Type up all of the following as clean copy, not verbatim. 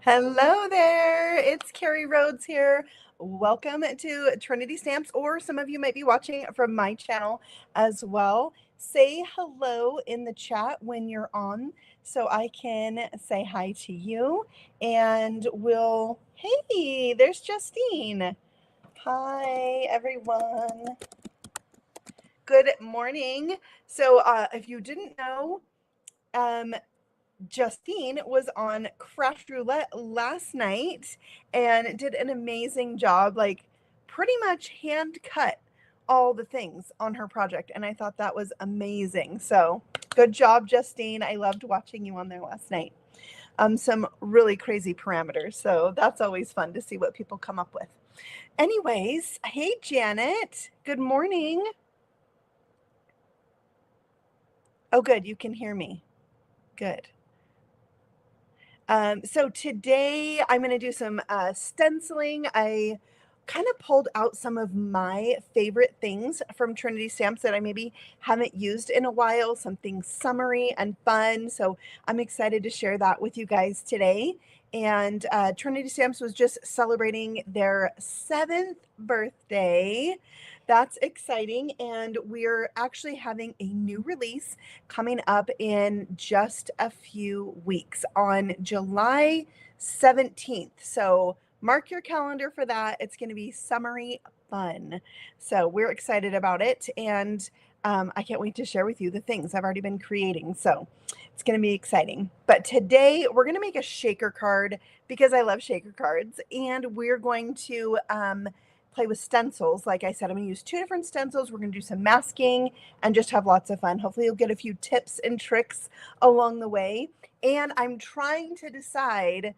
Hello there, it's Carrie Rhodes here. Welcome to Trinity Stamps, or some of you might be watching from my channel as well. Say hello in the chat when you're on so I can say hi to you. And hey, there's Justine. Hi, everyone. Good morning. So if you didn't know, Justine was on Craft Roulette last night and did an amazing job, like pretty much hand cut all the things on her project. And I thought that was amazing. So good job, Justine. I loved watching you on there last night. Some really crazy parameters. So that's always fun to see what people come up with. Anyways, hey, Janet. Good morning. Oh, good. You can hear me. Good. So today I'm going to do some stenciling. I kind of pulled out some of my favorite things from Trinity Stamps that I maybe haven't used in a while, something summery and fun. So I'm excited to share that with you guys today. And Trinity Stamps was just celebrating their 7th birthday. That's exciting. And we're actually having a new release coming up in just a few weeks on July 17th. So mark your calendar for that. It's going to be summery fun. So we're excited about it. And I can't wait to share with you the things I've already been creating. So it's going to be exciting. But today we're going to make a shaker card because I love shaker cards. And we're going to play with stencils. Like I said, I'm going to use 2 different stencils. We're going to do some masking and just have lots of fun. Hopefully you'll get a few tips and tricks along the way. And I'm trying to decide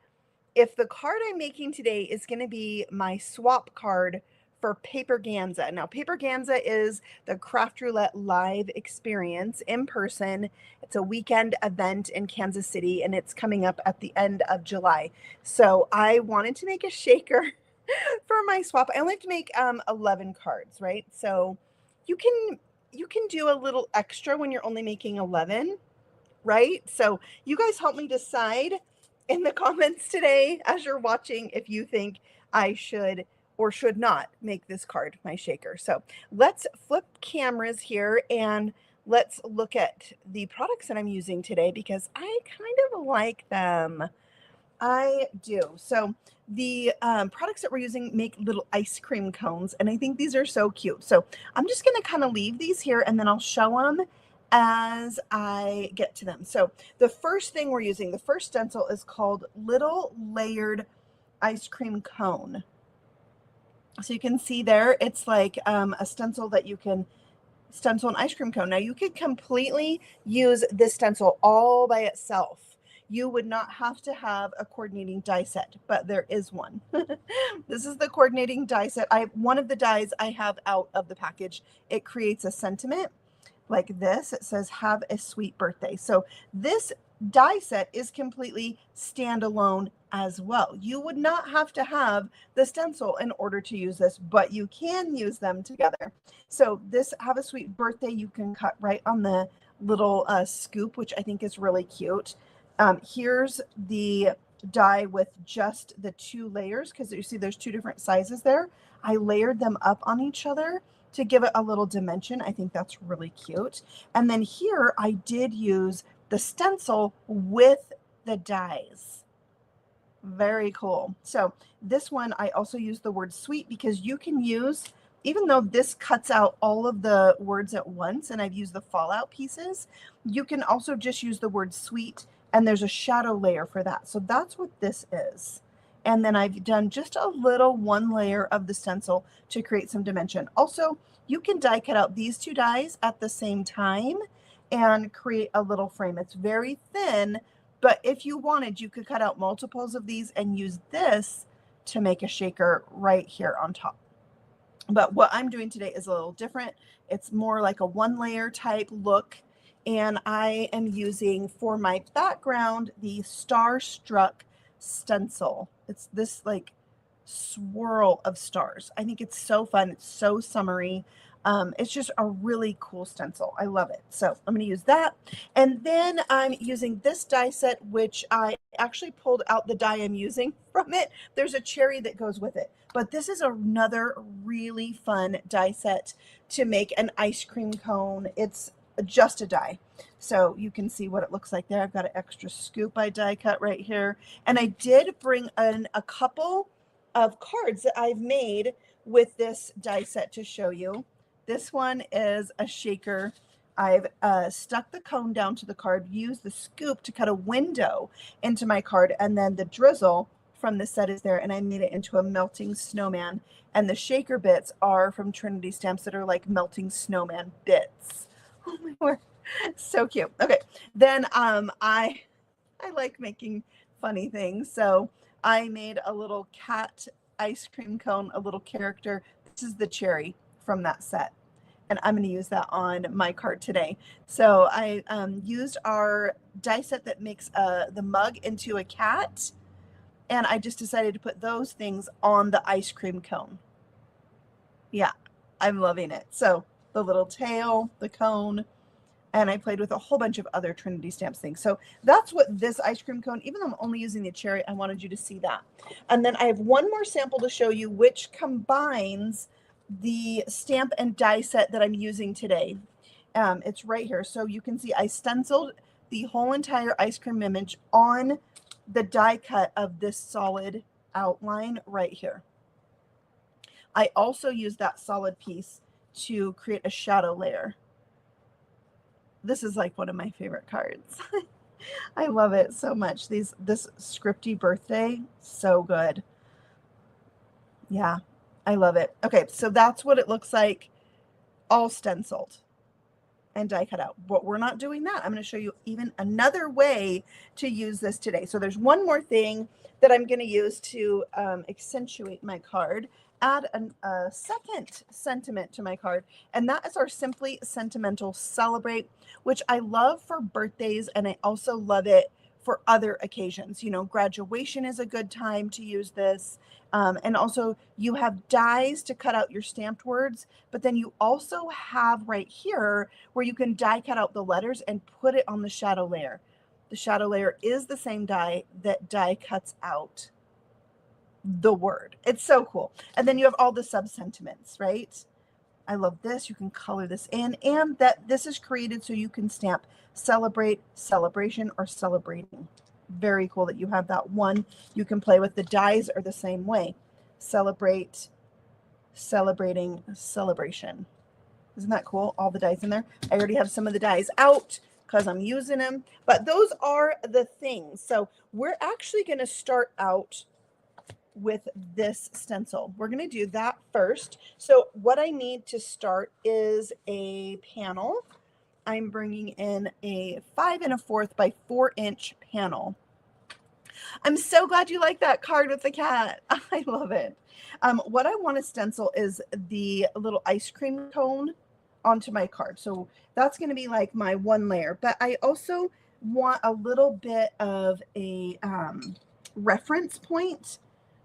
if the card I'm making today is going to be my swap card for Paper Ganza. Now, Paper Ganza is the Craft Roulette live experience in person. It's a weekend event in Kansas City, and it's coming up at the end of July. So I wanted to make a shaker for my swap. I only have to make 11 cards, right? So you can do a little extra when you're only making 11, right? So you guys help me decide in the comments today as you're watching if you think I should or should not make this card my shaker. So let's flip cameras here and let's look at the products that I'm using today because I kind of like them. I do. So the products that we're using make little ice cream cones, and I think these are so cute. So I'm just going to kind of leave these here, and then I'll show them as I get to them. So the first thing we're using, the first stencil, is called Little Layered Ice Cream Cone. So you can see there, it's like a stencil that you can stencil an ice cream cone. Now you could completely use this stencil all by itself. You would not have to have a coordinating die set, but there is one. This is the coordinating die set. One of the dies I have out of the package. It creates a sentiment like this. It says, "Have a sweet birthday." So this die set is completely standalone as well. You would not have to have the stencil in order to use this, but you can use them together. So this "Have a Sweet Birthday" you can cut right on the little scoop, which I think is really cute. Here's the die with just the 2 layers, because you see there's 2 different sizes there. I layered them up on each other to give it a little dimension. I think that's really cute. And then here I did use the stencil with the dies. Very cool. So this one, I also use the word sweet because you can use, even though this cuts out all of the words at once, and I've used the fallout pieces, you can also just use the word sweet, and there's a shadow layer for that. So that's what this is. And then I've done just a little 1 layer of the stencil to create some dimension. Also, you can die cut out these 2 dies at the same time and create a little frame. It's very thin, but if you wanted, you could cut out multiples of these and use this to make a shaker right here on top. But what I'm doing today is a little different. It's more like a 1 layer type look. And I am using for my background the Starstruck stencil. It's this like swirl of stars. I think it's so fun. It's so summery. It's just a really cool stencil. I love it. So I'm going to use that. And then I'm using this die set, which I actually pulled out the die I'm using from it. There's a cherry that goes with it. But this is another really fun die set to make an ice cream cone. It's just a die. So you can see what it looks like there. I've got an extra scoop I die cut right here. And I did bring in a couple of cards that I've made with this die set to show you. This one is a shaker. I've stuck the cone down to the card, used the scoop to cut a window into my card, and then the drizzle from the set is there, and I made it into a melting snowman. And the shaker bits are from Trinity Stamps that are like melting snowman bits. Oh my word, so cute. Okay, then I like making funny things, so I made a little cat ice cream cone, a little character. This is the cherry from that set, and I'm going to use that on my card today. So I used our die set that makes the mug into a cat, and I just decided to put those things on the ice cream cone. Yeah, I'm loving it. So the little tail, the cone, and I played with a whole bunch of other Trinity Stamps things. So that's what this ice cream cone, even though I'm only using the cherry, I wanted you to see that. And then I have one more sample to show you, which combines the stamp and die set that I'm using today. It's right here. So you can see I stenciled the whole entire ice cream image on the die cut of this solid outline right here. I also used that solid piece to create a shadow layer. This is like one of my favorite cards. I love it so much. This scripty birthday, so good. Yeah, I love it. Okay, so that's what it looks like all stenciled and die cut out. But we're not doing that. I'm going to show you even another way to use this today. So there's one more thing that I'm going to use to accentuate my card, add a second sentiment to my card, and that is our Simply Sentimental Celebrate, which I love for birthdays, and I also love it for other occasions. You know, graduation is a good time to use this. And also you have dies to cut out your stamped words, but then you also have right here where you can die cut out the letters and put it on the shadow layer. The shadow layer is the same die that die cuts out the word. It's so cool. And then you have all the sub sentiments, right? I love this. You can color this in, and that this is created so you can stamp celebrate, celebration, or celebrating. Very cool that you have that one. You can play with the dies are the same way. Celebrate, celebrating, celebration. Isn't that cool? All the dies in there. I already have some of the dies out because I'm using them, but those are the things. So we're actually going to start out with this stencil. We're going to do that first. So what I need to start is a panel. I'm bringing in a 5 1/4 by 4 inch panel. I'm so glad you like that card with the cat. I love it. What I want to stencil is the little ice cream cone onto my card. So that's going to be like my one layer, but I also want a little bit of a reference point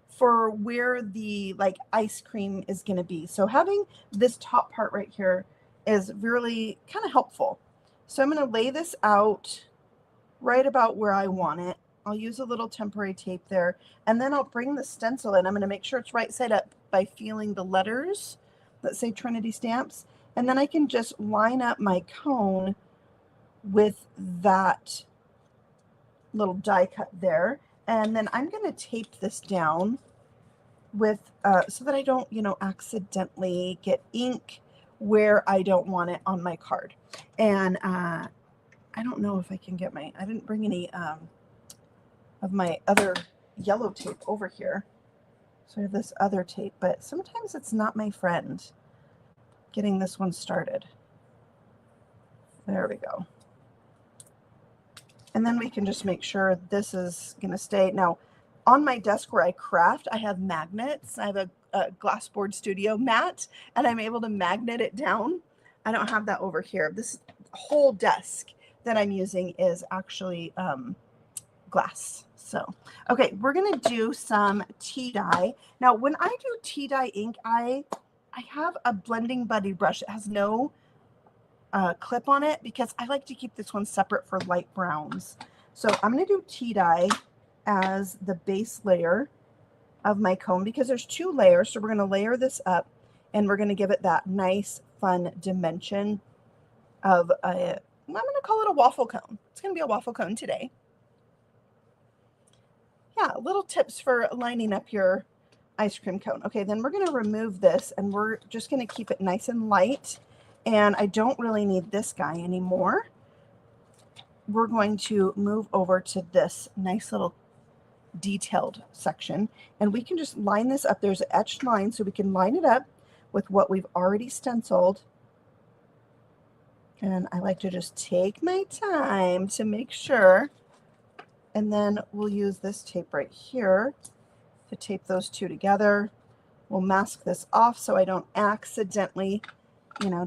for where the like ice cream is going to be. So having this top part right here is really kind of helpful. So I'm going to lay this out right about where I want it. I'll use a little temporary tape there, and then I'll bring the stencil in. I'm going to make sure it's right side up by feeling the letters that say Trinity Stamps, and then I can just line up my cone with that little die cut there. And then I'm going to tape this down with so that I don't, you know, accidentally get ink where I don't want it on my card. And I don't know if I can get I didn't bring any of my other yellow tape over here. So I have this other tape, but sometimes it's not my friend getting this one started. There we go. And then we can just make sure this is going to stay. Now, on my desk where I craft, I have magnets. I have a Glassboard Studio mat, and I'm able to magnet it down. I don't have that over here. This whole desk that I'm using is actually glass. So, okay, we're going to do some tea dye. Now, when I do tea dye ink, I I have a Blending Buddy brush. It has no clip on it because I like to keep this one separate for light browns. So I'm going to do tea dye as the base layer of my cone because there's 2 layers. So we're going to layer this up and we're going to give it that nice, fun dimension of a, I'm going to call it a waffle cone. It's going to be a waffle cone today. Yeah, little tips for lining up your ice cream cone. Okay, then we're going to remove this and we're just going to keep it nice and light. And I don't really need this guy anymore. We're going to move over to this nice little detailed section and we can just line this up. There's an etched line so we can line it up with what we've already stenciled. And I like to just take my time to make sure. And then we'll use this tape right here to tape those 2 together. We'll mask this off so I don't accidentally,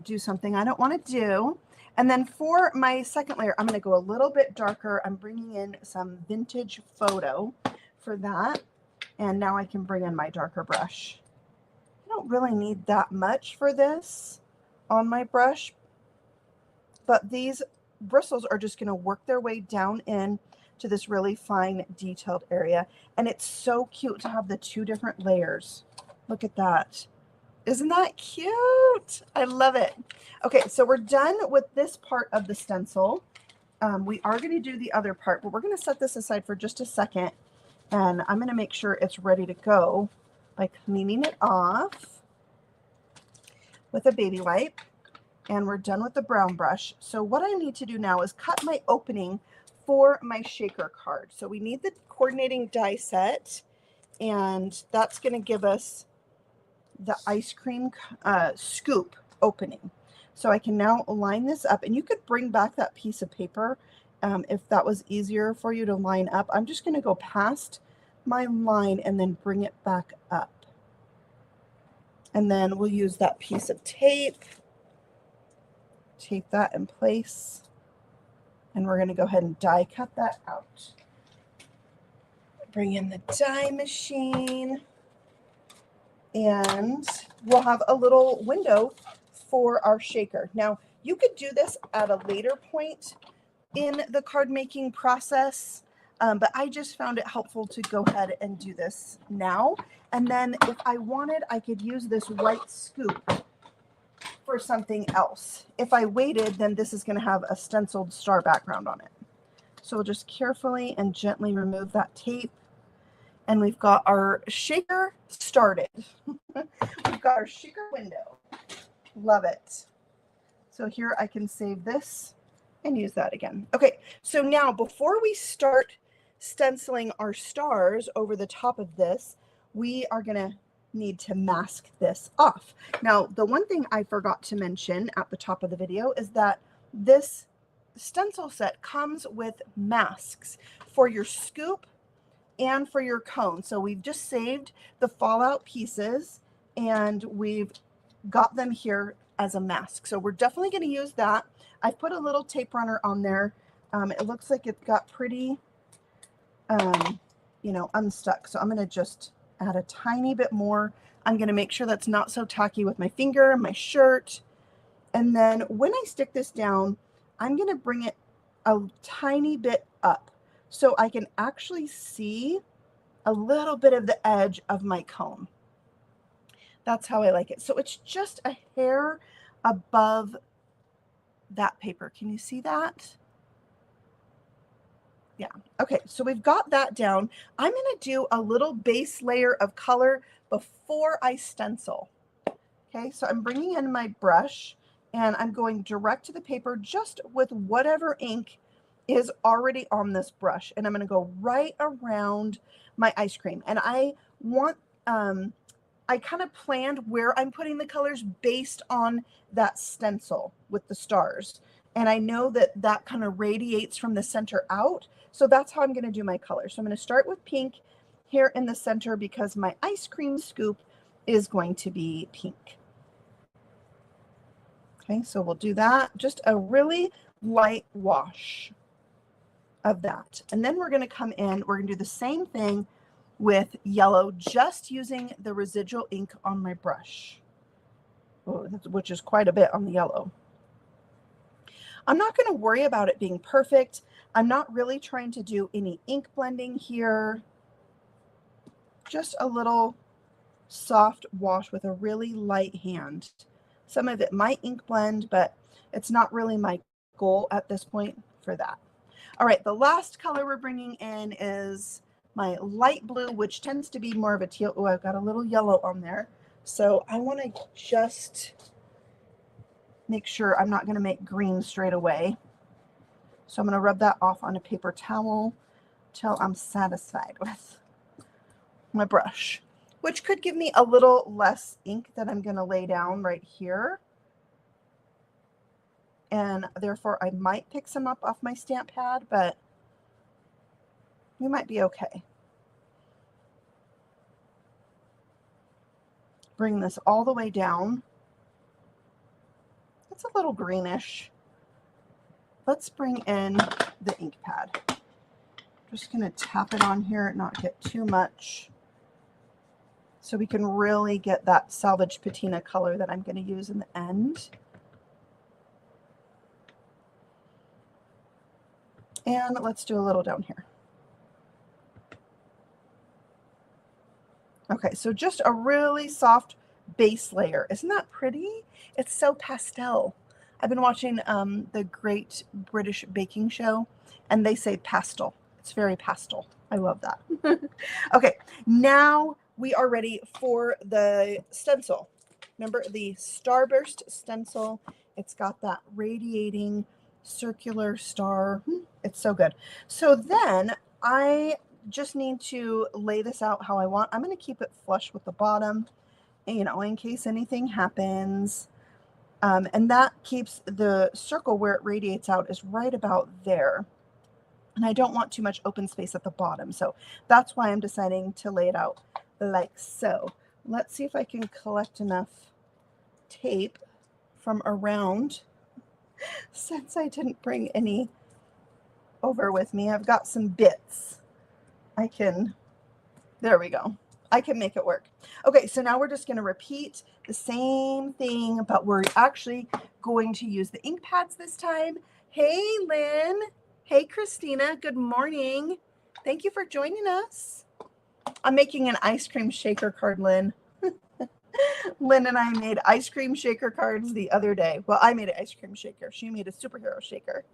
do something I don't want to do. And then for my second layer, I'm going to go a little bit darker. I'm bringing in some Vintage Photo for that. And now I can bring in my darker brush. I don't really need that much for this on my brush, but these bristles are just going to work their way down in to this really fine detailed area. And it's so cute to have the 2 different layers. Look at that. Isn't that cute? I love it. Okay, so we're done with this part of the stencil. We are going to do the other part, but we're going to set this aside for just a second. And I'm going to make sure it's ready to go by cleaning it off with a baby wipe. And we're done with the brown brush. So what I need to do now is cut my opening for my shaker card. So we need the coordinating die set, and that's going to give us the ice cream scoop opening. So I can now line this up, and you could bring back that piece of paper if that was easier for you to line up. I'm just going to go past my line and then bring it back up. And then we'll use that piece of tape, tape that in place, and we're going to go ahead and die cut that out. Bring in the die machine. And we'll have a little window for our shaker. Now, you could do this at a later point in the card making process, but I just found it helpful to go ahead and do this now. And then if I wanted, I could use this white scoop for something else. If I waited, then this is going to have a stenciled star background on it. So we'll just carefully and gently remove that tape. And we've got our shaker started. We've got our shaker window. Love it. So here I can save this and use that again. Okay, so now before we start stenciling our stars over the top of this, we are going to need to mask this off. Now, the one thing I forgot to mention at the top of the video is that this stencil set comes with masks for your scoop and for your cone. So we've just saved the fallout pieces and we've got them here as a mask. So we're definitely going to use that. I've put a little tape runner on there. It looks like it got pretty, unstuck. So I'm going to just add a tiny bit more. I'm going to make sure that's not so tacky with my finger and my shirt. And then when I stick this down, I'm going to bring it a tiny bit up so I can actually see a little bit of the edge of my cone. That's how I like it. So it's just a hair above that paper. Can you see that? Yeah. Okay. So we've got that down. I'm going to do a little base layer of color before I stencil. Okay. So I'm bringing in my brush and I'm going direct to the paper just with whatever ink is already on this brush. And I'm going to go right around my ice cream. And I want, I kind of planned where I'm putting the colors based on that stencil with the stars. And I know that that kind of radiates from the center out. So that's how I'm going to do my color. So I'm going to start with pink here in the center because my ice cream scoop is going to be pink. Okay, so we'll do that. Just a really light wash of that. And then we're going to come in, we're going to do the same thing with yellow, just using the residual ink on my brush. which is quite a bit on the yellow. I'm not going to worry about it being perfect. I'm not really trying to do any ink blending here. Just a little soft wash with a really light hand. Some of it might ink blend, but it's not really my goal at this point for that. All right, the last color we're bringing in is my light blue, which tends to be more of a teal. Oh, I've got a little yellow on there. So I want to just make sure I'm not going to make green straight away. So I'm going to rub that off on a paper towel till I'm satisfied with my brush, which could give me a little less ink that I'm going to lay down right here. And therefore I might pick some up off my stamp pad, but you might be okay. Bring this all the way down. It's a little greenish. Let's bring in the ink pad. Just going to tap it on here, not get too much, so we can really get that salvage patina color that I'm going to use in the end. And let's do a little down here. Okay, so just a really soft base layer. Isn't that pretty? It's so pastel. I've been watching the Great British Baking Show, and they say pastel. It's very pastel. I love that. Okay, now we are ready for the stencil. Remember the Starburst stencil? It's got that radiating circular star. It's so good. So then I just need to lay this out how I want. I'm going to keep it flush with the bottom, you know, in case anything happens. And that keeps the circle where it radiates out is right about there. And I don't want too much open space at the bottom. So that's why I'm deciding to lay it out like so. Let's see if I can collect enough tape from around. Since I didn't bring any over with me, I've got some bits. There we go. I can make it work. Okay, so now we're just going to repeat the same thing, but we're actually going to use the ink pads this time. Hey, Lynn. Hey, Christina. Good morning. Thank you for joining us. I'm making an ice cream shaker card, Lynn. Lynn and I made ice cream shaker cards the other day. Well, I made an ice cream shaker. She made a superhero shaker.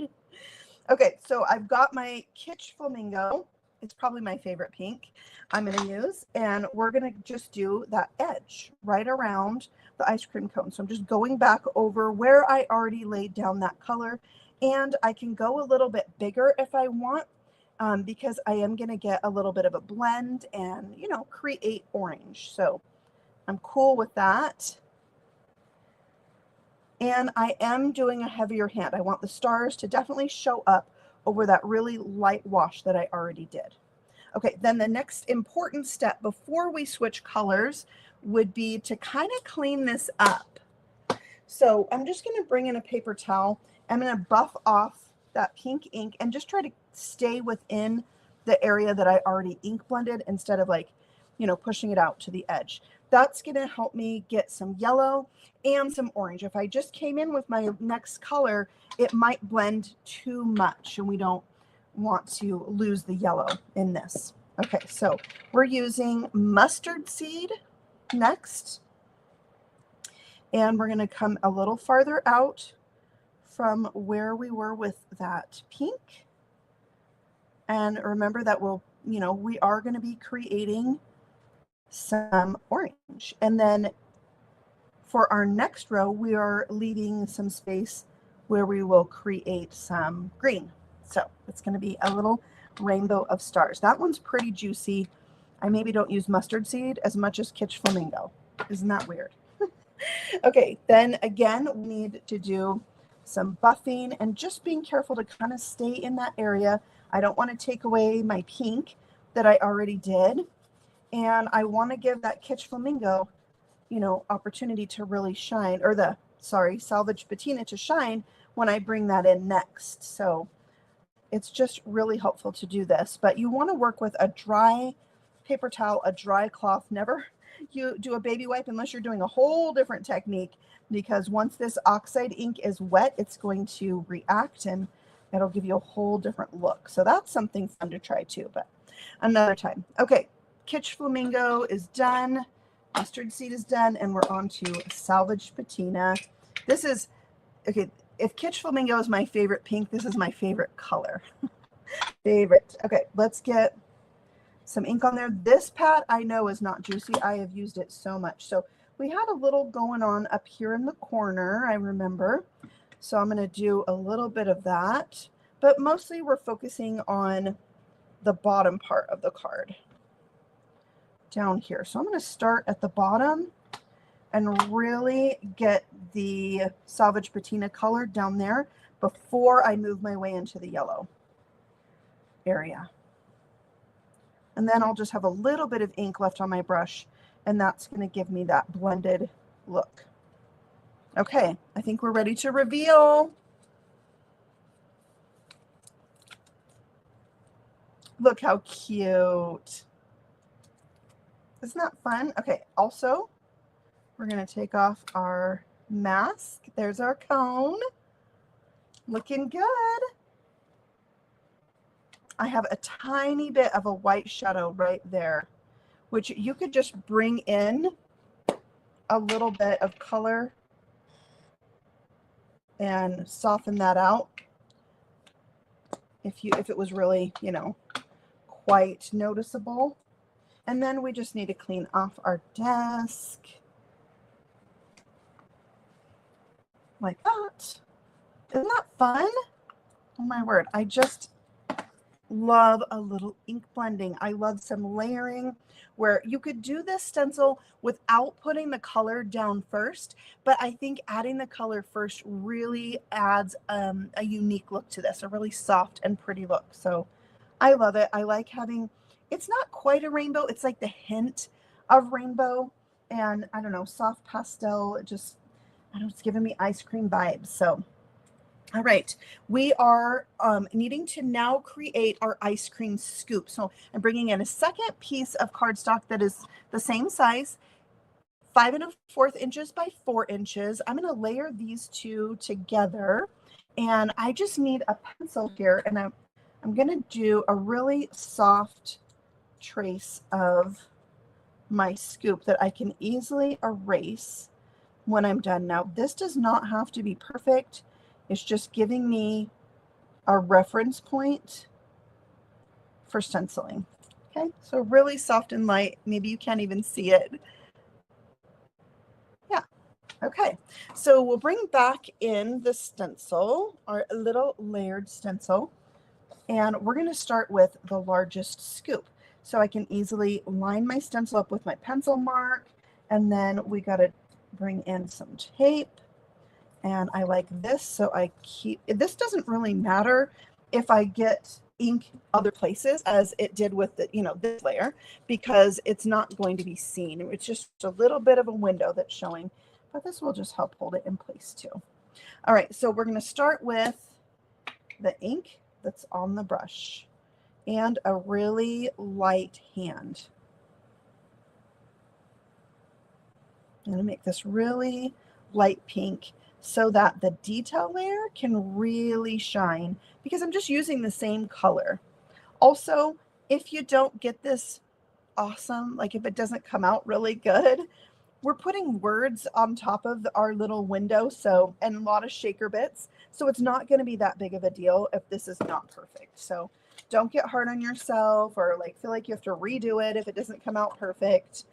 Okay, so I've got my Kitsch Flamingo. It's probably my favorite pink I'm going to use. And we're going to just do that edge right around the ice cream cone. So I'm just going back over where I already laid down that color. And I can go a little bit bigger if I want, because I am going to get a little bit of a blend and, you know, create orange. So I'm cool with that. And I am doing a heavier hand. I want the stars to definitely show up over that really light wash that I already did. Okay, then the next important step before we switch colors would be to kind of clean this up. So I'm just going to bring in a paper towel. I'm going to buff off that pink ink and just try to stay within the area that I already ink blended instead of, like, you know, pushing it out to the edge. That's going to help me get some yellow and some orange. If I just came in with my next color, it might blend too much, and we don't want to lose the yellow in this. Okay, so we're using mustard seed next, and we're going to come a little farther out from where we were with that pink. And remember that we are going to be creating some orange. And then for our next row, we are leaving some space where we will create some green. So it's going to be a little rainbow of stars. That one's pretty juicy. I maybe don't use mustard seed as much as Kitsch Flamingo. Isn't that weird? Okay, then again, we need to do some buffing and just being careful to kind of stay in that area. I don't want to take away my pink that I already did. And I want to give that Kitsch Flamingo, opportunity to really shine, or salvage patina to shine when I bring that in next. So it's just really helpful to do this, but you want to work with a dry paper towel, a dry cloth. Never you do a baby wipe unless you're doing a whole different technique, because once this oxide ink is wet, it's going to react and it'll give you a whole different look. So that's something fun to try too, but another time. Okay, Kitsch Flamingo is done. Mustard seed is done, and we're on to Salvage Patina. This is, okay, if Kitsch Flamingo is my favorite pink, this is my favorite color. Favorite. Okay, let's get some ink on there. This pad I know is not juicy. I have used it so much. So we had a little going on up here in the corner, I remember. So I'm going to do a little bit of that, but mostly we're focusing on the bottom part of the card down here. So I'm going to start at the bottom and really get the Salvage Patina color down there before I move my way into the yellow area. And then I'll just have a little bit of ink left on my brush, and that's going to give me that blended look. Okay, I think we're ready to reveal. Look how cute. Isn't that fun? Okay, also, we're going to take off our mask. There's our cone. Looking good. I have a tiny bit of a white shadow right there, which you could just bring in a little bit of color and soften that out if it was really, you know, quite noticeable. And then we just need to clean off our desk like that. Isn't that fun? Oh my word, I just love a little ink blending. I love some layering where you could do this stencil without putting the color down first, but I think adding the color first really adds a unique look to this, a really soft and pretty look. So I love it. I like having, it's not quite a rainbow, it's like the hint of rainbow, and I don't know, soft pastel. It just, I don't know, it's giving me ice cream vibes. So all right, we are needing to now create our ice cream scoop. So I'm bringing in a second piece of cardstock that is the same size, 5 1/4 inches by 4 inches. I'm going to layer these two together, and I just need a pencil here, and I'm going to do a really soft trace of my scoop that I can easily erase when I'm done. Now, this does not have to be perfect. It's just giving me a reference point for stenciling. Okay, so really soft and light. Maybe you can't even see it. Yeah, okay. So we'll bring back in the stencil, our little layered stencil, and we're going to start with the largest scoop. So I can easily line my stencil up with my pencil mark, and then we got to bring in some tape. And I like this, so I keep, this doesn't really matter if I get ink other places as it did with the, you know, this layer, because it's not going to be seen. It's just a little bit of a window that's showing, but this will just help hold it in place too. All right, so we're going to start with the ink that's on the brush and a really light hand. I'm going to make this really light pink so that the detail layer can really shine, because I'm just using the same color. Also, if you don't get this awesome, like if it doesn't come out really good, we're putting words on top of our little window, so, and a lot of shaker bits, so it's not going to be that big of a deal if this is not perfect. So don't get hard on yourself or like feel like you have to redo it if it doesn't come out perfect.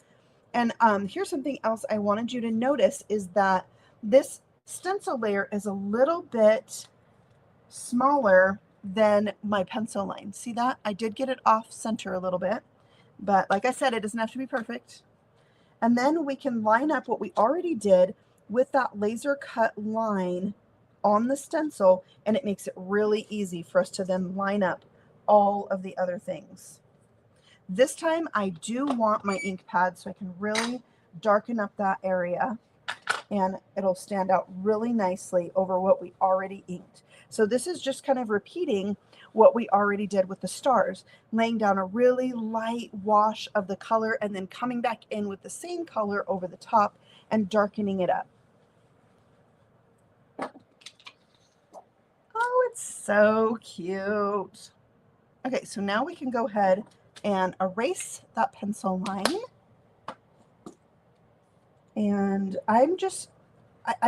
And here's something else I wanted you to notice is that this stencil layer is a little bit smaller than my pencil line. See that? I did get it off center a little bit, but like I said, it doesn't have to be perfect. And then we can line up what we already did with that laser cut line on the stencil, and it makes it really easy for us to then line up all of the other things. This time I do want my ink pad so I can really darken up that area, and it'll stand out really nicely over what we already inked. So this is just kind of repeating what we already did with the stars, laying down a really light wash of the color and then coming back in with the same color over the top and darkening it up. Oh, it's so cute. Okay, so now we can go ahead and erase that pencil line. And I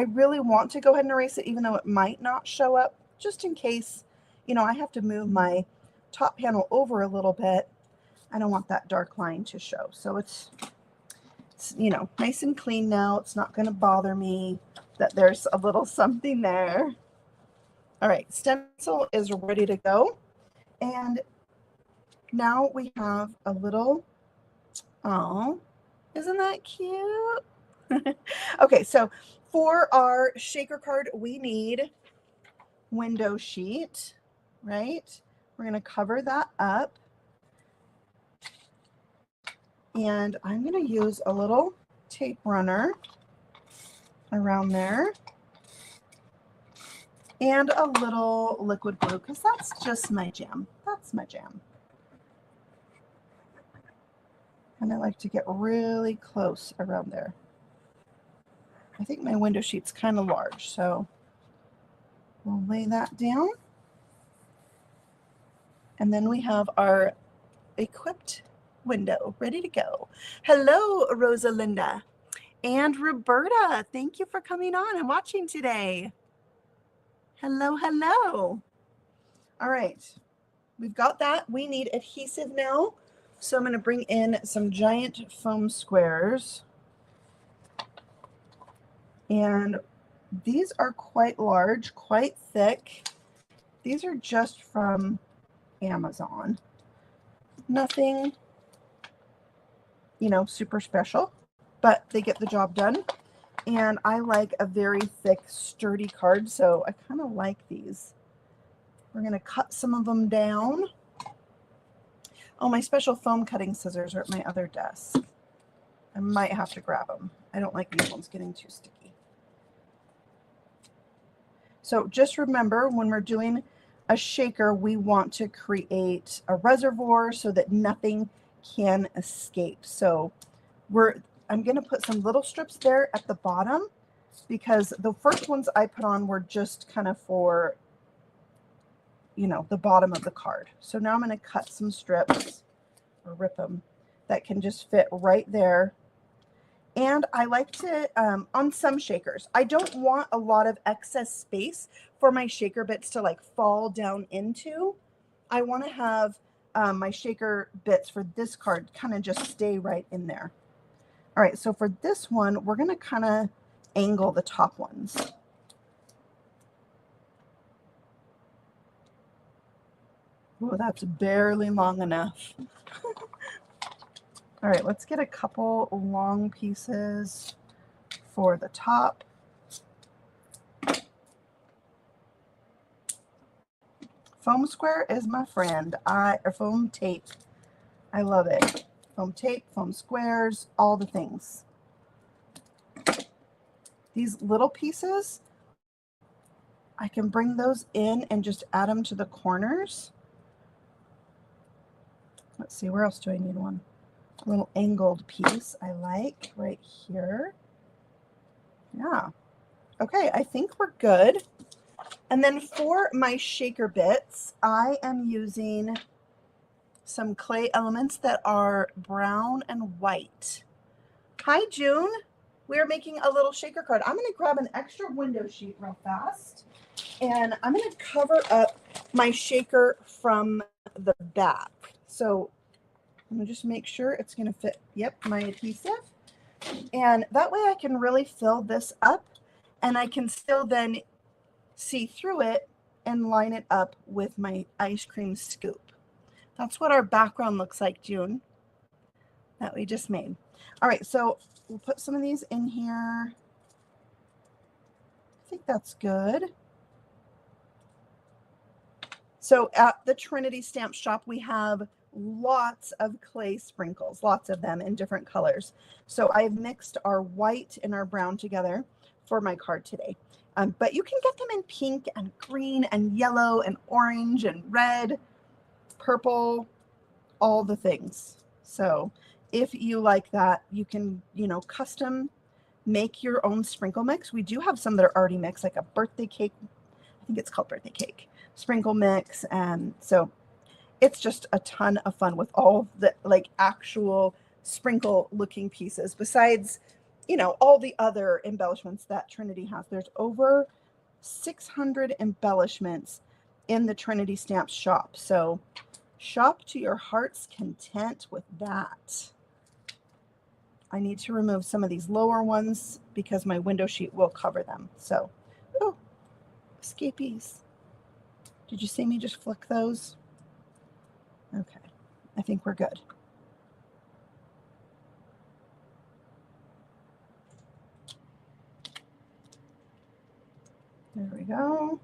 really want to go ahead and erase it, even though it might not show up, just in case, you know, I have to move my top panel over a little bit. I don't want that dark line to show. So it's, you know, nice and clean now. It's not going to bother me that there's a little something there. All right, stencil is ready to go. And now we have a little, oh, isn't that cute? Okay, so for our shaker card, we need window sheet, right? We're going to cover that up. And I'm going to use a little tape runner around there. And a little liquid glue, because that's just my jam. That's my jam. And I like to get really close around there. I think my window sheet's kind of large, so we'll lay that down. And then we have our equipped window ready to go. Hello, Rosalinda and Roberta. Thank you for coming on and watching today. Hello, hello. All right, we've got that. We need adhesive now. So I'm going to bring in some giant foam squares. And these are quite large, quite thick. These are just from Amazon. Nothing, you know, super special, but they get the job done. And I like a very thick, sturdy card, so I kind of like these. We're going to cut some of them down. Oh, my special foam cutting scissors are at my other desk. I might have to grab them. I don't like these ones getting too sticky. So just remember, when we're doing a shaker, we want to create a reservoir so that nothing can escape. So I'm going to put some little strips there at the bottom, because the first ones I put on were just kind of for, you know, the bottom of the card. So now I'm going to cut some strips, or rip them, that can just fit right there. And I like to, on some shakers, I don't want a lot of excess space for my shaker bits to like fall down into. I want to have my shaker bits for this card kind of just stay right in there. All right, so for this one, we're going to kind of angle the top ones. Oh, that's barely long enough. All right, let's get a couple long pieces for the top. Foam square is my friend. Or foam tape. I love it. Foam tape, foam squares, all the things. These little pieces, I can bring those in and just add them to the corners. Let's see, where else do I need one? A little angled piece I like right here. Yeah. Okay, I think we're good. And then for my shaker bits, I am using some clay elements that are brown and white. Hi, June. We're making a little shaker card. I'm going to grab an extra window sheet real fast, and I'm going to cover up my shaker from the back. So I'm going to just make sure it's going to fit, yep, my adhesive. And that way I can really fill this up, and I can still then see through it and line it up with my ice cream scoop. That's what our background looks like, June, that we just made. All right, so we'll put some of these in here. I think that's good. So at the Trinity Stamp Shop, we have lots of clay sprinkles, lots of them in different colors. So I've mixed our white and our brown together for my card today. But you can get them in pink and green and yellow and orange and red, purple, all the things. So if you like that, you can, custom make your own sprinkle mix. We do have some that are already mixed, like a birthday cake. I think it's called birthday cake sprinkle mix. And so it's just a ton of fun with all the like actual sprinkle looking pieces besides, all the other embellishments that Trinity has. There's over 600 embellishments in the Trinity Stamps shop. So shop to your heart's content with that. I need to remove some of these lower ones because my window sheet will cover them. So, oh, escapees. Did you see me just flick those? Okay, I think we're good. There we go.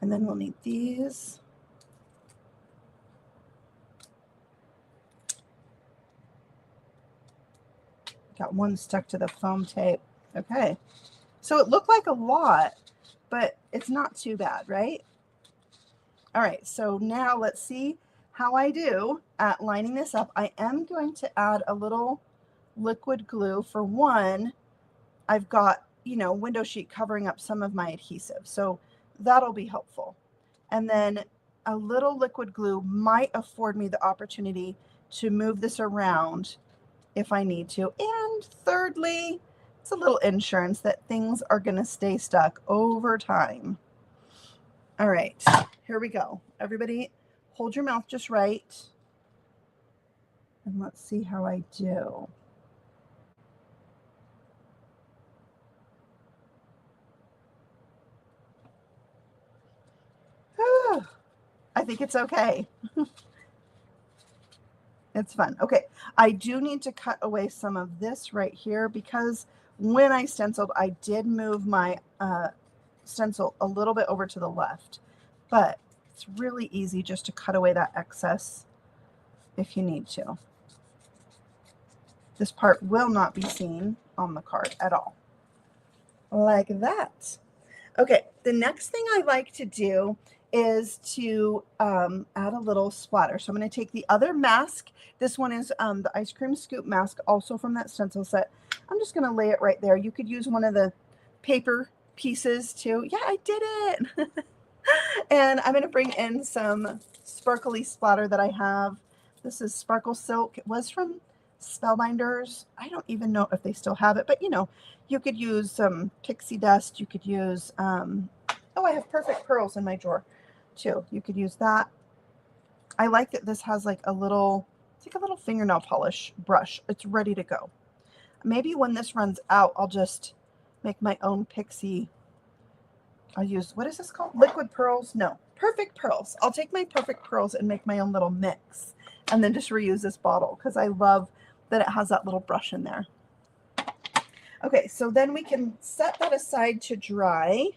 And then we'll need these. Got one stuck to the foam tape. Okay. So it looked like a lot, but it's not too bad, right? All right. So now let's see how I do at lining this up. I am going to add a little liquid glue. For one, I've got, window sheet covering up some of my adhesive. So that'll be helpful. And then a little liquid glue might afford me the opportunity to move this around if I need to. And thirdly, it's a little insurance that things are going to stay stuck over time. All right, here we go. Everybody hold your mouth just right. And let's see how I do. I think it's okay. It's fun. Okay, I do need to cut away some of this right here because when I stenciled, I did move my stencil a little bit over to the left, but it's really easy just to cut away that excess if you need to. This part will not be seen on the card at all. Like that. Okay, the next thing I like to do is to add a little splatter. So I'm going to take the other mask. This one is the ice cream scoop mask, also from that stencil set. I'm just going to lay it right there. You could use one of the paper pieces too. Yeah, I did it. And I'm going to bring in some sparkly splatter that I have. This is Sparkle Silk. It was from Spellbinders. I don't even know if they still have it, but you could use some pixie dust. You could use, oh, I have Perfect Pearls in my drawer too. You could use that. I like that this has like a little, it's like a little fingernail polish brush. It's ready to go. Maybe when this runs out, I'll just make my own pixie. I'll use, what is this called? Liquid Pearls? No, Perfect Pearls. I'll take my Perfect Pearls and make my own little mix and then just reuse this bottle because I love that it has that little brush in there. Okay, so then we can set that aside to dry.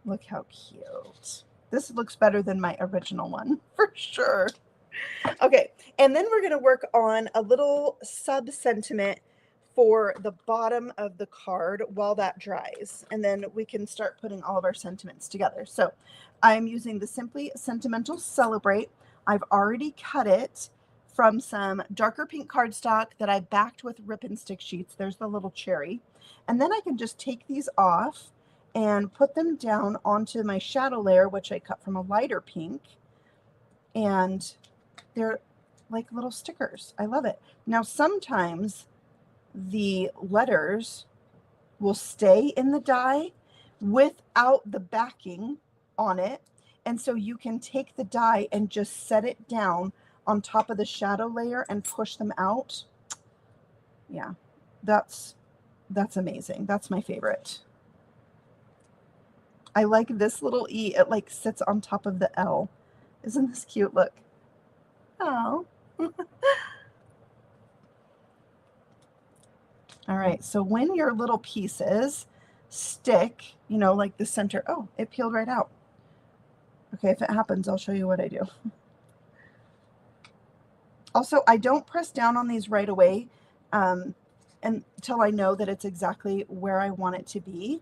Look how cute. This looks better than my original one, for sure. Okay, and then we're going to work on a little sub-sentiment for the bottom of the card while that dries. And then we can start putting all of our sentiments together. So I'm using the Simply Sentimental Celebrate. I've already cut it from some darker pink cardstock that I backed with Rip and Stick sheets. There's the little cherry. And then I can just take these off and put them down onto my shadow layer, which I cut from a lighter pink. And they're like little stickers. I love it. Now, sometimes the letters will stay in the die without the backing on it. And so you can take the die and just set it down on top of the shadow layer and push them out. Yeah, that's amazing. That's my favorite. I like this little E. It like sits on top of the L. Isn't this cute? Look. Oh. All right. So when your little pieces stick, like the center. Oh, it peeled right out. Okay. If it happens, I'll show you what I do. Also, I don't press down on these right away. And until I know that it's exactly where I want it to be.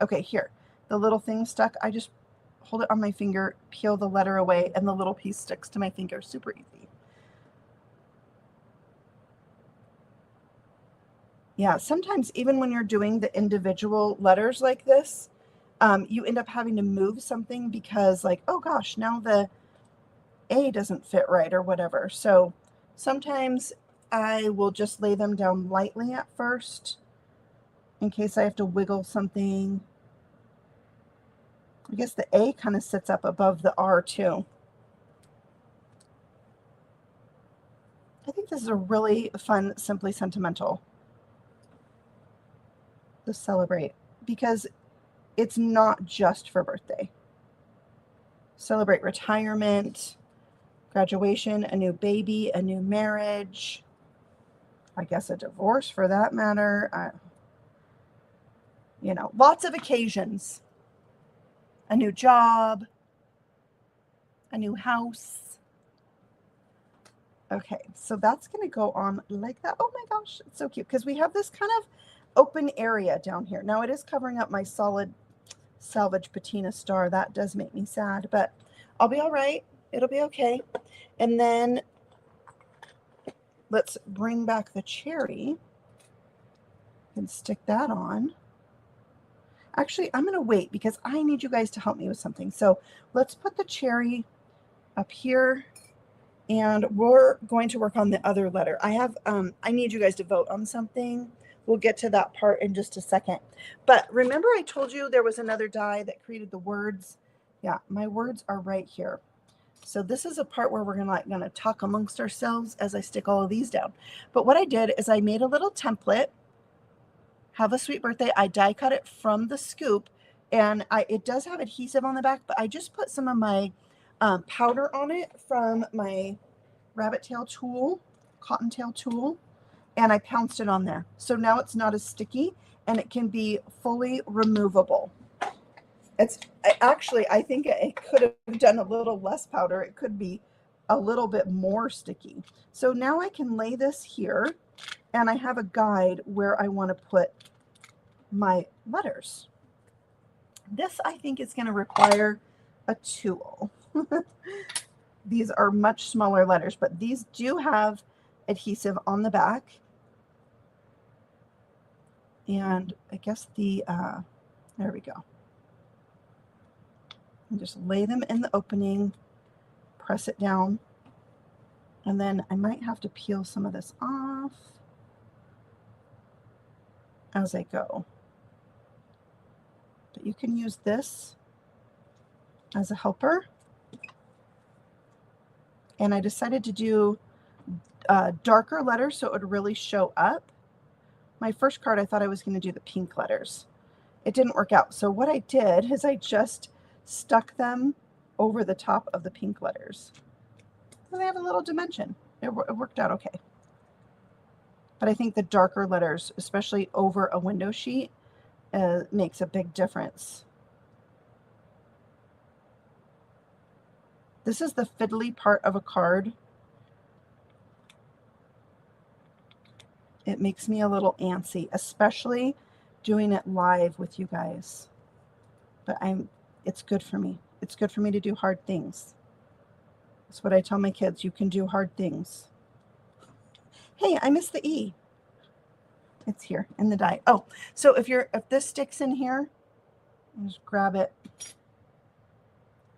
Okay, here, the little thing stuck. I just hold it on my finger, peel the letter away, and the little piece sticks to my finger. Super easy. Yeah, sometimes even when you're doing the individual letters like this, you end up having to move something because like, oh gosh, now the A doesn't fit right or whatever. So sometimes I will just lay them down lightly at first in case I have to wiggle something. I guess the A kind of sits up above the R too. I think this is a really fun Simply Sentimental to celebrate because it's not just for birthday. Celebrate retirement, graduation, a new baby, a new marriage, I guess a divorce for that matter. You know, lots of occasions. A new job, a new house. Okay, so that's going to go on like that. Oh my gosh, it's so cute because we have this kind of open area down here. Now it is covering up my solid salvage patina star. That does make me sad, but I'll be all right. It'll be okay. And then let's bring back the cherry and stick that on. Actually, I'm going to wait because I need you guys to help me with something. So let's put the cherry up here and we're going to work on the other letter. I need you guys to vote on something. We'll get to that part in just a second. But remember I told you there was another die that created the words? Yeah, my words are right here. So this is a part where we're gonna talk amongst ourselves as I stick all of these down. But what I did is I made a little template. Have a sweet birthday. I die cut it from the scoop, and it does have adhesive on the back, but I just put some of my powder on it from my rabbit tail tool, cottontail tool, and I pounced it on there. So now it's not as sticky and it can be fully removable. I think it could have done a little less powder. It could be a little bit more sticky. So now I can lay this here and I have a guide where I want to put my letters. This I think is going to require a tool. These are much smaller letters, but these do have adhesive on the back. And I guess there we go. And just lay them in the opening, press it down, and then I might have to peel some of this off as I go. But you can use this as a helper. And I decided to do darker letters so it would really show up. My first card, I thought I was going to do the pink letters. It didn't work out. So what I did is I just stuck them over the top of the pink letters. So they have a little dimension. It worked out okay. But I think the darker letters, especially over a window sheet, makes a big difference. This is the fiddly part of a card. It makes me a little antsy, especially doing it live with you guys. But it's good for me. It's good for me to do hard things. That's what I tell my kids. You can do hard things. Hey, I missed the E. It's here in the die. Oh, so if this sticks in here, just grab it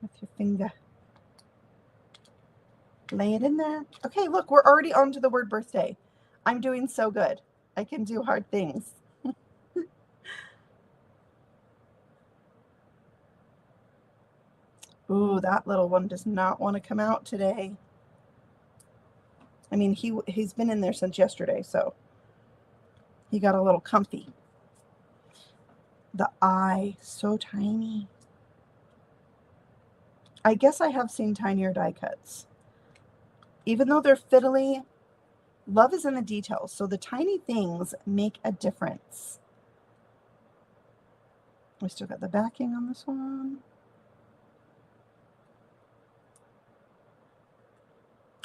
with your finger. Lay it in there. Okay, look, we're already on to the word birthday. I'm doing so good. I can do hard things. Ooh, that little one does not want to come out today. I mean, he's been in there since yesterday, so he got a little comfy. The eye, so tiny. I guess I have seen tinier die cuts. Even though they're fiddly, love is in the details. So the tiny things make a difference. We still got the backing on this one.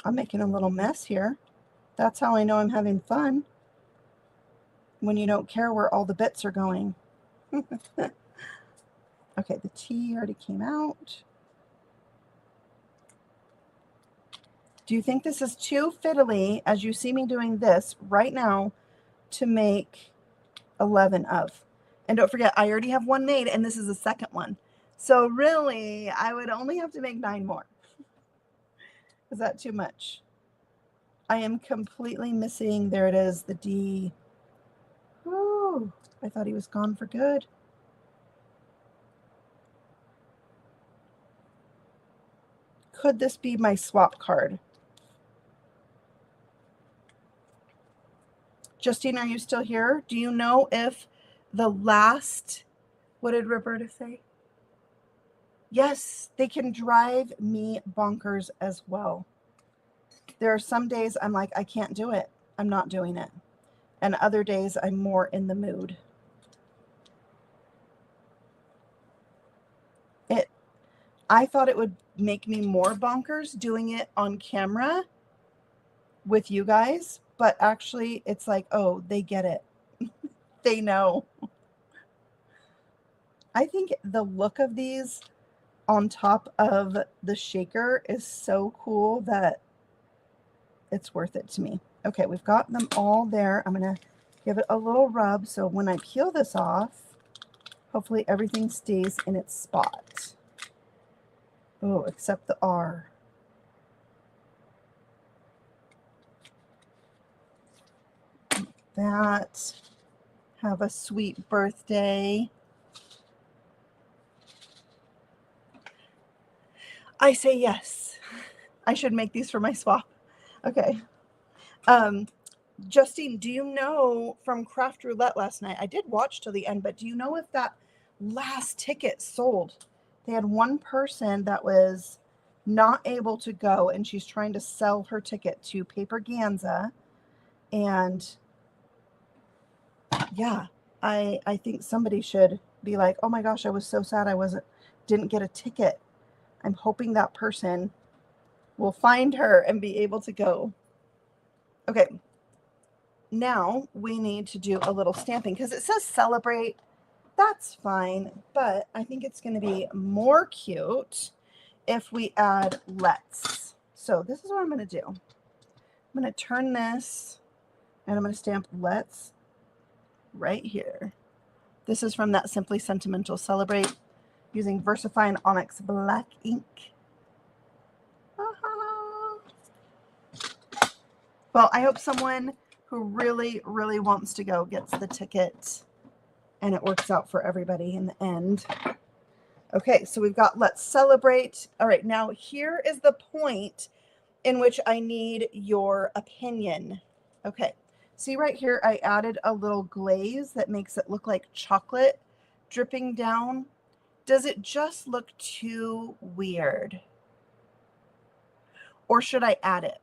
I'm making a little mess here. That's how I know I'm having fun. when you don't care where all the bits are going. Okay, the T already came out. Do you think this is too fiddly as you see me doing this right now to make 11 of? And don't forget, I already have one made and this is the second one. So really, I would only have to make 9 more. Is that too much? I am completely missing, there it is, the D. Oh, I thought he was gone for good. Could this be my swap card? Justine, are you still here? Do you know if the last, what did Roberta say? Yes, they can drive me bonkers as well. There are some days I'm like, I can't do it. I'm not doing it. And other days I'm more in the mood. I thought it would make me more bonkers doing it on camera with you guys, but actually it's like, oh, they get it. They know. I think the look of these on top of the shaker is so cool that it's worth it to me. Okay, we've got them all there. I'm going to give it a little rub so when I peel this off, hopefully everything stays in its spot. Oh, except the R. That. Have a sweet birthday. I say yes. I should make these for my swap. Okay. Justine, do you know from Craft Roulette last night? I did watch till the end, but do you know if that last ticket sold? They had one person that was not able to go, and she's trying to sell her ticket to Paper Ganza. And yeah, I think somebody should be like, oh my gosh, I was so sad I didn't get a ticket. I'm hoping that person will find her and be able to go. Okay. Now we need to do a little stamping because it says celebrate. That's fine, but I think it's going to be more cute if we add let's. So this is what I'm going to do. I'm going to turn this and I'm going to stamp let's right here. This is from that Simply Sentimental Celebrate using VersaFine Onyx Black ink. Well, I hope someone who really, really wants to go gets the ticket and it works out for everybody in the end. Okay, so we've got let's celebrate. All right, now here is the point in which I need your opinion. Okay, see right here, I added a little glaze that makes it look like chocolate dripping down. Does it just look too weird? Or should I add it?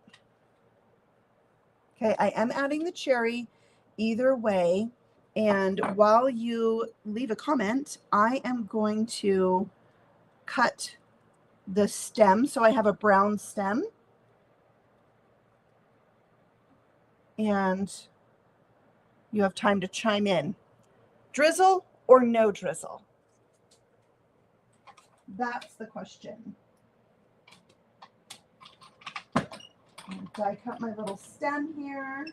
Okay, I am adding the cherry either way. And while you leave a comment, I am going to cut the stem. So I have a brown stem. And you have time to chime in. Drizzle or no drizzle? That's the question. I cut my little stem here.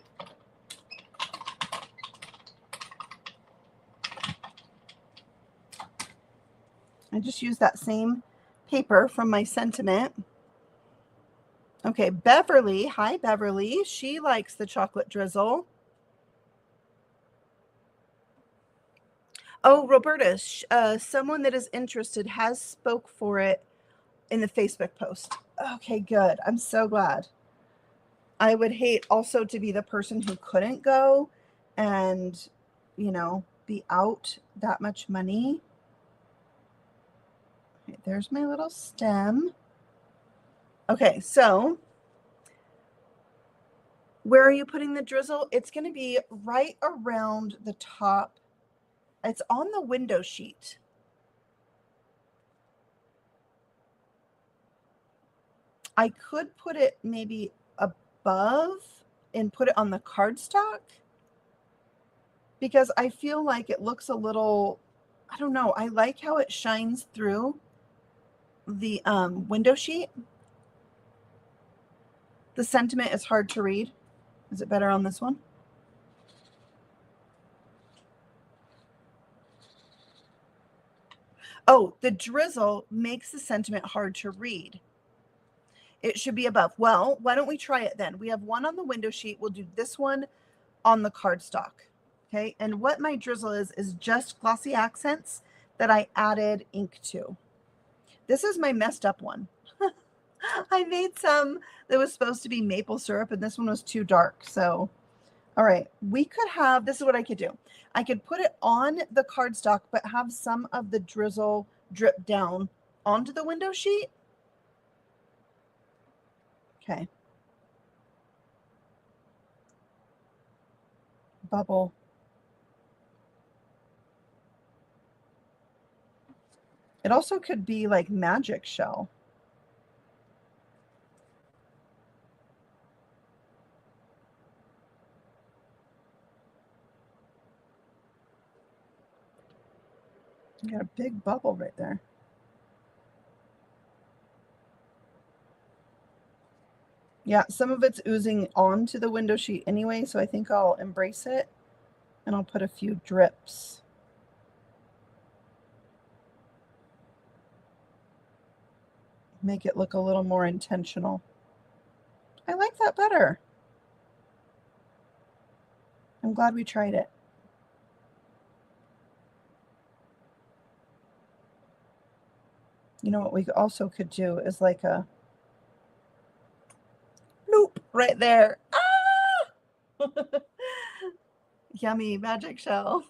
I just used that same paper from my sentiment. Okay, Beverly. Hi, Beverly. She likes the chocolate drizzle. Oh, Roberta, someone that is interested has spoke for it in the Facebook post. Okay, good. I'm so glad. I would hate also to be the person who couldn't go and, you know, be out that much money. Okay, there's my little stem. Okay, so where are you putting the drizzle? It's going to be right around the top. It's on the window sheet. I could put it maybe above and put it on the cardstock. because I feel like it looks a little, I don't know. I like how it shines through the window sheet. The sentiment is hard to read. Is it better on this one? Oh, the drizzle makes the sentiment hard to read. It should be above. Well, why don't we try it then? We have one on the window sheet. We'll do this one on the cardstock. Okay, and what my drizzle is just glossy accents that I added ink to. This is my messed up one. I made some that was supposed to be maple syrup, and this one was too dark. So, all right, we could have, this is what I could do. I could put it on the cardstock, but have some of the drizzle drip down onto the window sheet. Okay. Bubble. It also could be like magic shell. You got a big bubble right there. Yeah, some of it's oozing onto the window sheet anyway, so I think I'll embrace it and I'll put a few drips. Make it look a little more intentional. I like that better. I'm glad we tried it. You know what we also could do is like a loop right there. Ah! Yummy magic shell.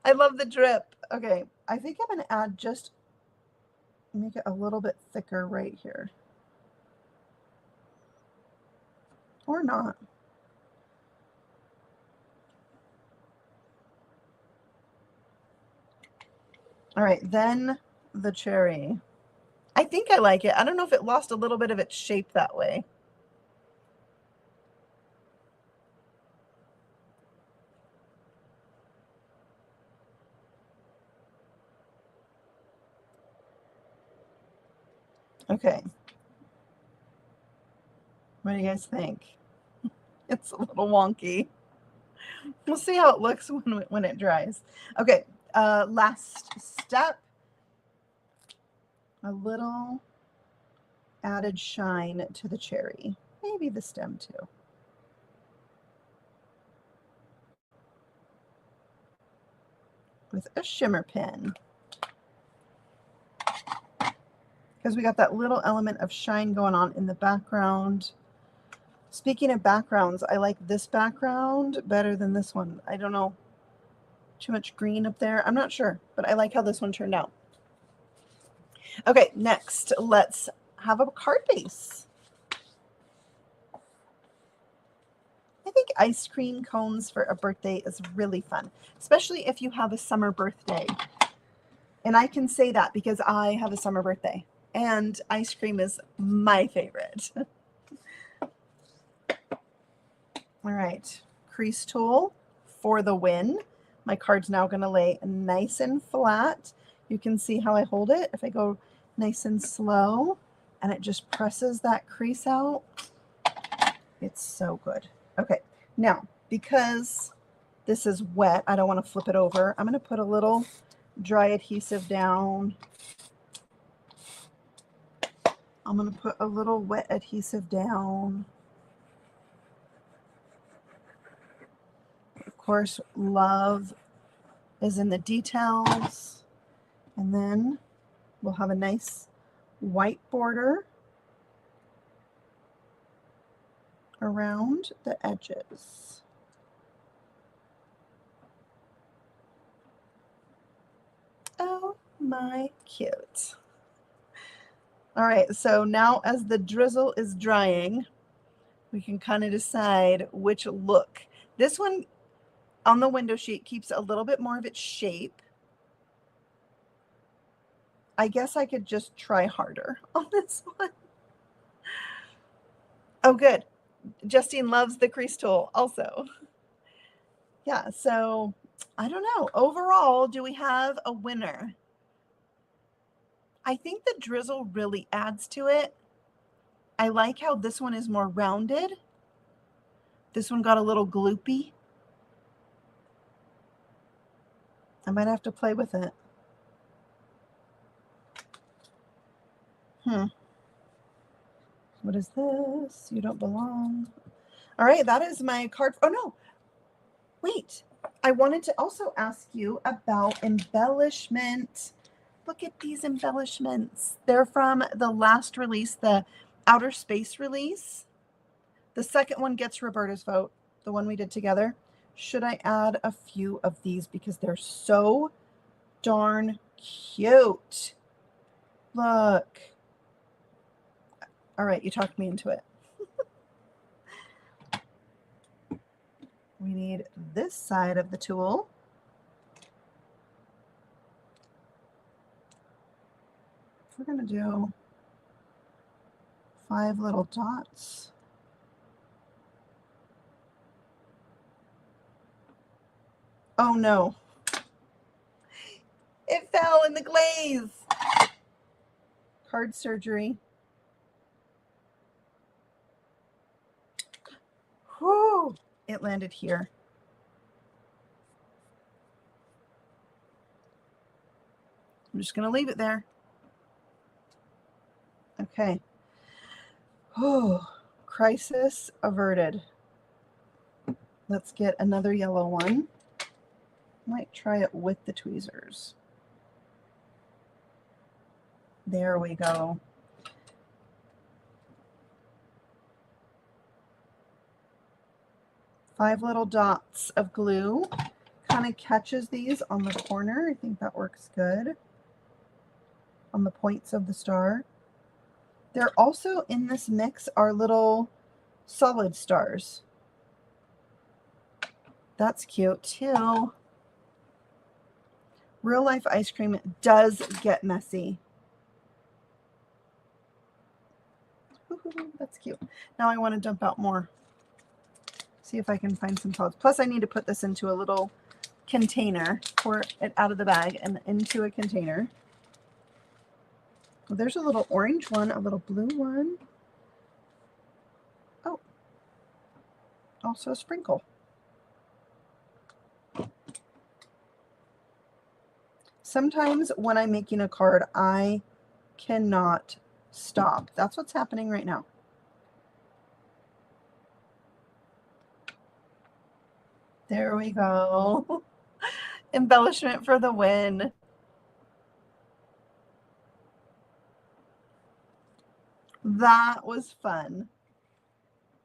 I love the drip. Okay, I think I'm going to add just, make it a little bit thicker right here. Or not. All right, then the cherry. I think I like it. I don't know if it lost a little bit of its shape that way. Okay. What do you guys think? It's a little wonky. We'll see how it looks when it dries. Okay, last step. A little added shine to the cherry. Maybe the stem too. With a shimmer pen. Because we got that little element of shine going on in the background. Speaking of backgrounds, I like this background better than this one. I don't know. Too much green up there. I'm not sure, but I like how this one turned out. Okay, next, let's have a card base. I think ice cream cones for a birthday is really fun, especially if you have a summer birthday. And I can say that because I have a summer birthday and ice cream is my favorite. All right, crease tool for the win. My card's now going to lay nice and flat. You can see how I hold it. If I go nice and slow and it just presses that crease out, it's so good. Okay, now because this is wet, I don't want to flip it over. I'm going to put a little dry adhesive down. I'm going to put a little wet adhesive down. Of course, love is in the details. And then we'll have a nice white border around the edges. Oh my cute. All right, so now as the drizzle is drying, we can kind of decide which look. This one on the window sheet keeps a little bit more of its shape. I guess I could just try harder on this one. Oh, good. Justine loves the crease tool also. Yeah, so I don't know. Overall, do we have a winner? I think the drizzle really adds to it. I like how this one is more rounded. This one got a little gloopy. I might have to play with it. What is this? You don't belong. All right, that is my card. Oh, no. Wait. I wanted to also ask you about embellishment. Look at these embellishments. They're from the last release, the outer space release. The second one gets Roberta's vote, the one we did together. Should I add a few of these because they're so darn cute? Look. All right, you talked me into it. We need this side of the tool. We're going to do 5 little dots. Oh no. It fell in the glaze. Card surgery. Whew. It landed here. I'm just going to leave it there. Okay. Oh, crisis averted. Let's get another yellow one. Might try it with the tweezers. There we go. Five little dots of glue. Kind of catches these on the corner. I think that works good. On the points of the star. There also in this mix are little solid stars. That's cute too. Real life ice cream does get messy. Ooh, that's cute. Now I want to dump out more. See if I can find some solids. Plus I need to put this into a little container. Pour it out of the bag and into a container. Well, there's a little orange one, a little blue one. Oh, also a sprinkle. Sometimes when I'm making a card, I cannot stop. That's what's happening right now. There we go. Embellishment for the win. That was fun.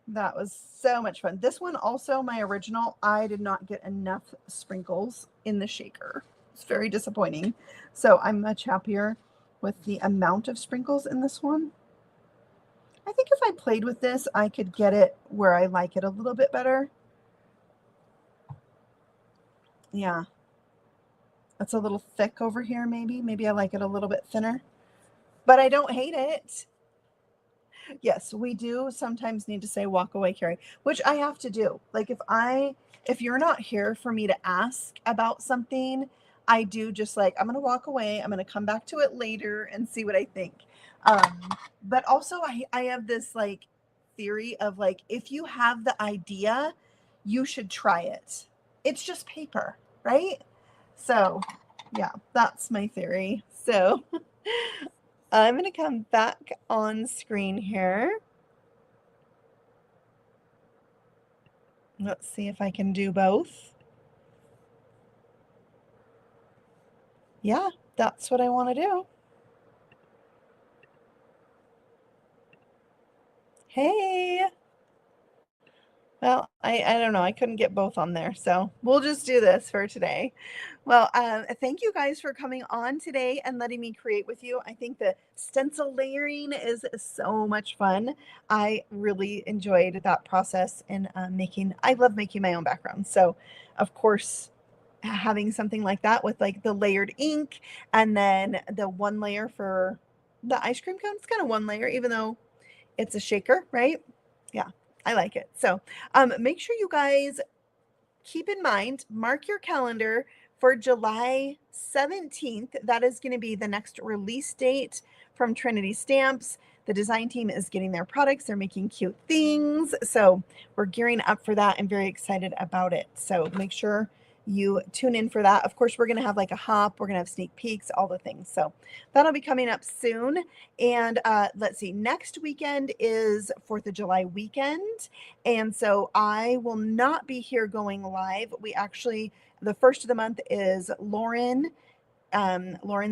That was so much fun. This one also, my original, I did not get enough sprinkles in the shaker. It's very disappointing. So I'm much happier with the amount of sprinkles in this one. I think if I played with this, I could get it where I like it a little bit better. Yeah. That's a little thick over here, maybe. Maybe I like it a little bit thinner. But I don't hate it. Yes, we do sometimes need to say walk away, Carrie, which I have to do. Like if you're not here for me to ask about something, I do just like, I'm going to walk away. I'm going to come back to it later and see what I think. But also I have this like theory of like, if you have the idea, you should try it. It's just paper, right? So yeah, that's my theory. So I'm going to come back on screen here. Let's see if I can do both. Yeah, that's what I want to do. Hey. Well, I don't know. I couldn't get both on there, so we'll just do this for today. Well, thank you guys for coming on today and letting me create with you. I think the stencil layering is so much fun. I really enjoyed that process in I love making my own backgrounds. So, of course, having something like that with like the layered ink and then the one layer for the ice cream cone, it's kind of one layer, even though it's a shaker, right? Yeah. I like it. So make sure you guys keep in mind, mark your calendar for July 17th. That is going to be the next release date from Trinity Stamps. The design team is getting their products. They're making cute things. So we're gearing up for that and very excited about it. So make sure you tune in for that. Of course, we're going to have like a hop. We're going to have sneak peeks, all the things. So that'll be coming up soon. And let's see, next weekend is 4th of July weekend. And so I will not be here going live. We actually, the first of the month is Lauren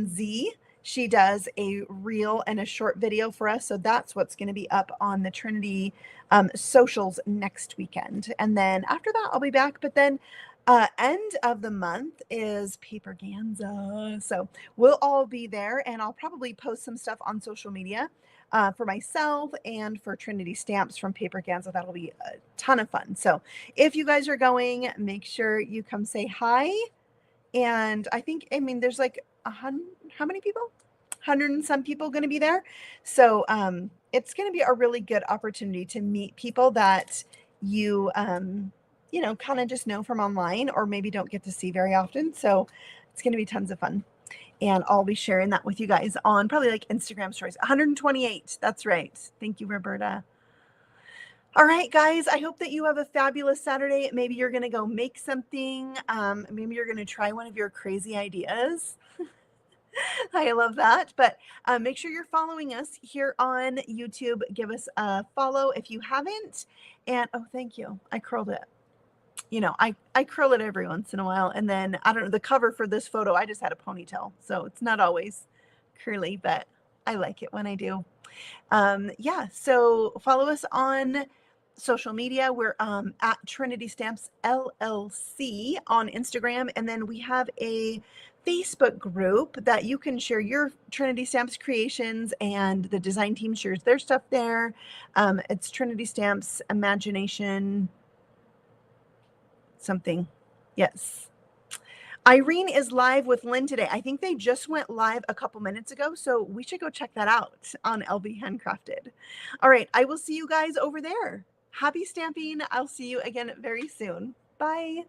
Z. She does a reel and a short video for us. So that's what's going to be up on the Trinity socials next weekend. And then after that, I'll be back. But then end of the month is Paperganza. So we'll all be there, and I'll probably post some stuff on social media for myself and for Trinity Stamps from Paperganza. That'll be a ton of fun. So if you guys are going, make sure you come say hi. And I mean, there's like how many people? 100 and some people going to be there. So it's going to be a really good opportunity to meet people that you kind of just know from online or maybe don't get to see very often. So it's going to be tons of fun. And I'll be sharing that with you guys on probably like Instagram stories. 128. That's right. Thank you, Roberta. All right, guys, I hope that you have a fabulous Saturday. Maybe you're going to go make something. Maybe you're going to try one of your crazy ideas. I love that. But make sure you're following us here on YouTube. Give us a follow if you haven't. And oh, thank you. I curled it. I curl it every once in a while. And then, I don't know, the cover for this photo, I just had a ponytail. So it's not always curly, but I like it when I do. Yeah, so follow us on social media. We're at Trinity Stamps LLC on Instagram. And then we have a Facebook group that you can share your Trinity Stamps creations, and the design team shares their stuff there. It's Trinity Stamps Imagination something. Yes. Irene is live with Lynn today. I think they just went live a couple minutes ago, so we should go check that out on LB Handcrafted. All right, I will see you guys over there. Happy stamping. I'll see you again very soon. Bye.